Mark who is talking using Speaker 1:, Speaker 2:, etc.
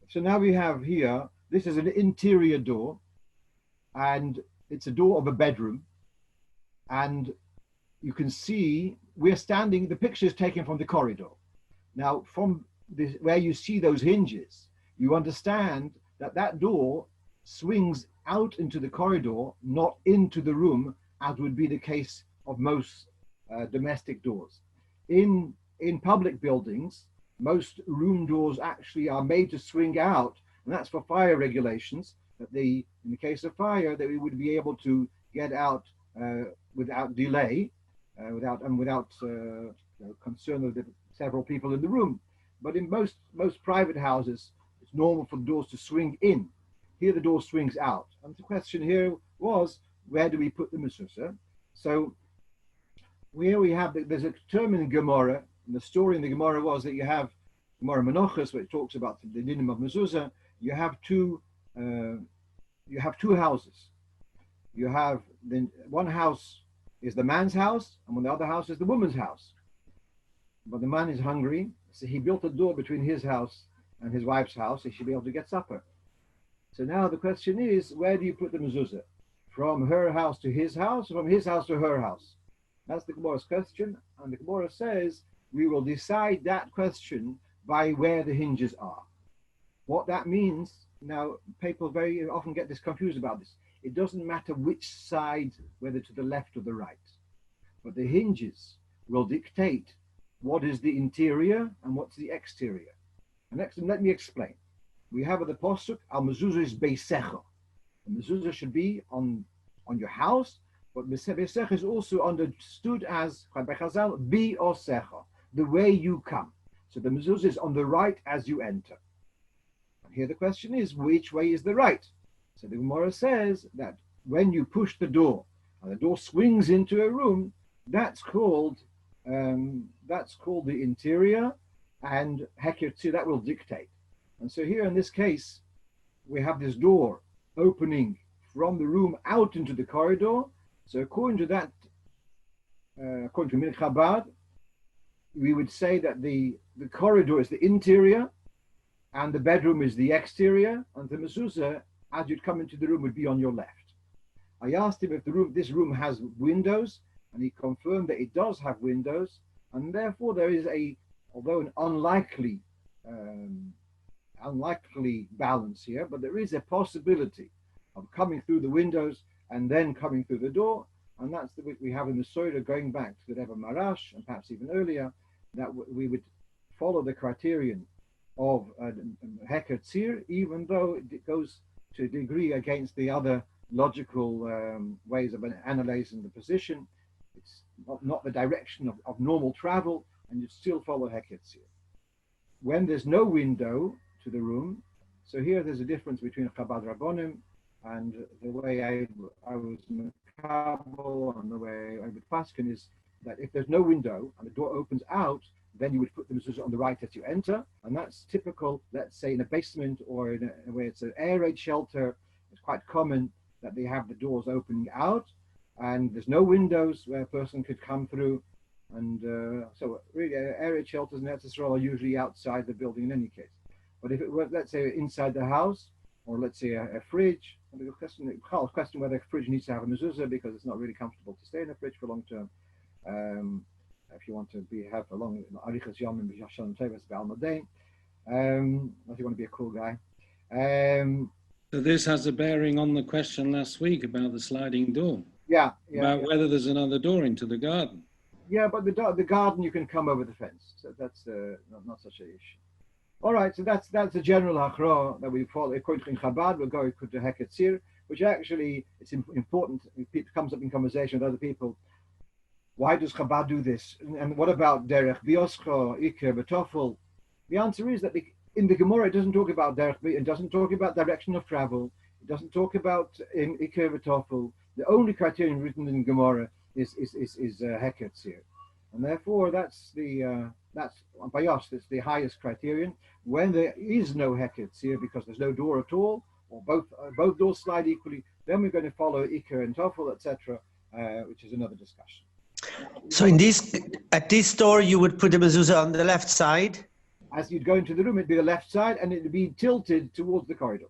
Speaker 1: So now we have here, this is an interior door, and it's a door of a bedroom. And you can see we're standing, the picture is taken from the corridor. Now, from this, where you see those hinges, you understand that that door swings out into the corridor, not into the room, as would be the case of most domestic doors. In public buildings, most room doors actually are made to swing out, and that's for fire regulations, that in the case of fire, that we would be able to get out without delay, without concern of the several people in the room. But in most private houses, it's normal for the doors to swing in. Here the door swings out. And the question here was, where do we put the mezuzah? So here we have, there's a term in Gemara, and the story in the Gemara was that you have Gemara Menachos, which talks about the dinim of mezuzah. You have two houses. You have one house is the man's house, and the other house is the woman's house. But the man is hungry, so he built a door between his house and his wife's house, so he should be able to get supper. So now the question is, where do you put the mezuzah? From her house to his house, or from his house to her house? That's the Gemara's question, and the Gemara says we will decide that question by where the hinges are. What that means, now people very often get this confused about this. It doesn't matter which side, whether to the left or the right, but the hinges will dictate what is the interior and what's the exterior. And next, let me explain. We have at the Pasuk, Al Mezuzah is Beisecha. The mezuzah should be on your house, but Beisecha is also understood as, by Chazal, Bi Osecha, the way you come. So the mezuzah is on the right as you enter. And here the question is, which way is the right? So the Gemara says that when you push the door and the door swings into a room, that's called the interior, and Heker Tzir, that will dictate. And so here in this case, we have this door opening from the room out into the corridor. So according to that, according to Min Chabad, we would say that the corridor is the interior and the bedroom is the exterior, and the mezuzah, as you'd come into the room, would be on your left. I asked him if this room has windows, and he confirmed that it does have windows, and therefore there is although an unlikely balance here, but there is a possibility of coming through the windows and then coming through the door, and that's what we have in the Soira, going back to the Rebbe Marash, and perhaps even earlier, that we would follow the criterion of Heker Tzir, even though it goes to a degree against the other logical ways of analyzing the position. It's not the direction of normal travel, and you still follow Heker Tzir. When there's no window to the room, so here there's a difference between Chabad Rabbonim and the way I was Makabel and the way I would Paskin, is that if there's no window and the door opens out, then you would put the mezuzah on the right as you enter, and that's typical, let's say in a basement or in a way it's an air raid shelter. It's quite common that they have the doors opening out, and there's no windows where a person could come through. And so really air raid shelters and etc. are usually outside the building in any case. But if it were, let's say, inside the house, or let's say a fridge, and the question whether a fridge needs to have a mezuzah, because it's not really comfortable to stay in a fridge for long term. If you want to have a long arichas yom b'yashan teves b'almadein, if you want to be a cool guy.
Speaker 2: So this has a bearing on the question last week about the sliding door.
Speaker 1: Yeah.
Speaker 2: About whether there's another door into the garden.
Speaker 1: Yeah, but the garden you can come over the fence, so that's not such an issue. All right, so that's the general hachra that we follow. According to Chabad, we'll go to Heker Tzir, which actually it's important. It comes up in conversation with other people. Why does Chabad do this? And what about derech bioscha, iker, betofel? The answer is that in the Gemara it doesn't talk about derech, it doesn't talk about direction of travel, it doesn't talk about iker, betofel. The only criterion written in Gemara is Heker Tzir, and therefore that's bayos. It's the highest criterion. When there is no Heker Tzir because there's no door at all, or both doors slide equally, then we're going to follow iker and tofel, etc., which is another discussion.
Speaker 3: So at this door, you would put the mezuzah on the left side?
Speaker 1: as you'd go into the room, it'd be the left side and it'd be tilted towards the corridor.